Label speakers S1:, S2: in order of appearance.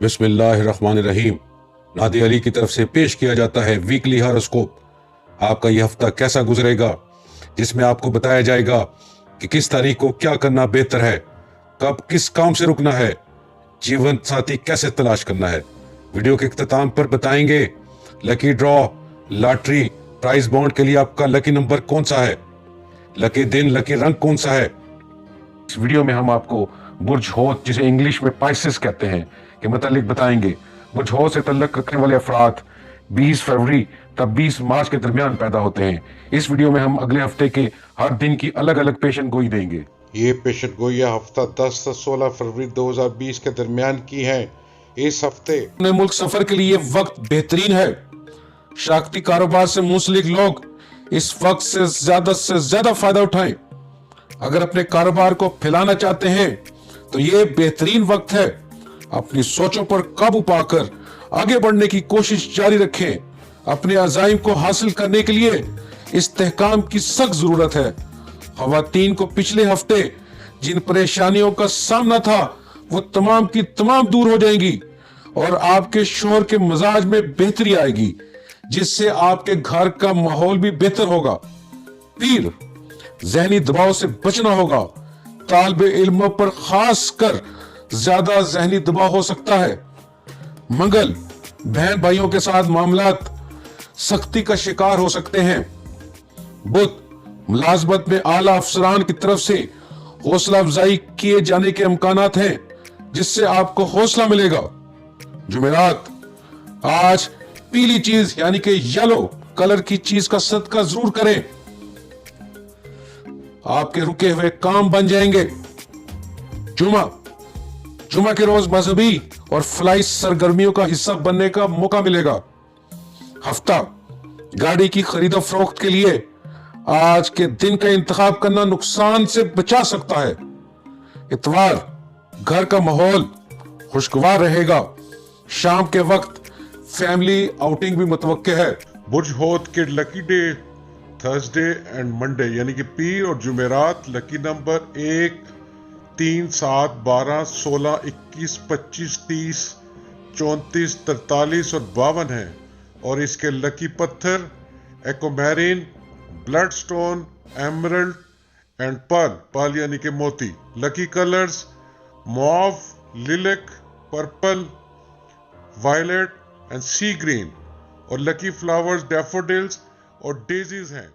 S1: बिस्मिल्लाहिर्रहमानिर्रहीम। नादी अली की तरफ से पेश किया जाता है वीकली हॉरोस्कोप। आपका यह हफ्ता कैसा गुजरेगा, जिसमें आपको बताया जाएगा कि किस तारीख को क्या करना बेहतर है, कब किस काम से रुकना है, जीवन साथी कैसे तलाश करना है। वीडियो के इख्तिताम पर बताएंगे lucky draw, lottery, prize bond के लिए आपका लकी नंबर कौन सा है, लकी दिन, लकी रंग कौन सा है। इस वीडियो में हम आपको बुर्ज होत, जिसे इंग्लिश में पाइसेस कहते हैं, के मतलब बताएंगे। बुर्ज होत से तल्लुक रखने वाले अफराद 20 फरवरी तब 20 मार्च के दरमियान पैदा होते हैं। इस वीडियो में हम अगले हफ्ते के हर दिन की अलग अलग पेशन गोई देंगे।
S2: ये पेशन गोइयाँ हफ्ता 10 से 16 फरवरी 2020 के दरमियान की हैं। इस हफ्ते
S1: अपने मुल्क सफर के लिए वक्त बेहतरीन है। शराकती कारोबार से मुंसलिक लोग इस वक्त से ज्यादा फायदा उठाएं। अगर अपने कारोबार को फैलाना चाहते हैं तो ये बेहतरीन वक्त है। अपनी सोचों पर काबू पाकर आगे बढ़ने की कोशिश जारी रखें। अपने अज़ाइम को हासिल करने के लिए इस्तेहकाम की सख्त जरूरत है। ख़वातीन को पिछले हफ्ते जिन परेशानियों का सामना था वो तमाम की तमाम दूर हो जाएंगी और आपके शोहर के मिजाज में बेहतरी आएगी, जिससे आपके घर का माहौल भी बेहतर होगा। पीर, जहनी दबाव से बचना होगा। तालिब इल्मों पर खास कर ज्यादा जहनी दबाव हो सकता है। मंगल, बहन भाइयों के साथ मामलात सख्ती का शिकार हो सकते हैं। बुध, मुलाजमत में आला अफसरान की तरफ से हौसला अफजाई किए जाने के इम्कानात हैं, जिससे आपको हौसला मिलेगा। जुमेरात, आज पीली चीज यानी कि येलो कलर की चीज का सदका जरूर करें। आपके रुके हुए काम बन जाएंगे। जुमा के रोज मजहबी और फलाई सरगर्मियों का हिस्सा बनने का मौका मिलेगा। हफ्ता, गाड़ी की खरीदो फरोख्त के लिए आज के दिन का इंतखाब करना नुकसान से बचा सकता है। इतवार, घर का माहौल खुशगवार रहेगा। शाम के वक्त फैमिली आउटिंग भी मुतवक्के है।
S2: बुर्ज होत के lucky day Thursday and Monday यानी कि पीर और जुमेरात लकी नंबर 1, 3, 7, 12, 16, 21, 25, 30, 34, 43 और 52 हैं। और इसके लकी पत्थर aquamarine, bloodstone, emerald and pearl यानी कि मोती। Lucky colours mauve, lilac, purple, violet and sea green. और लकी फ्लावर्स डैफोडिल्स और डेजीज हैं।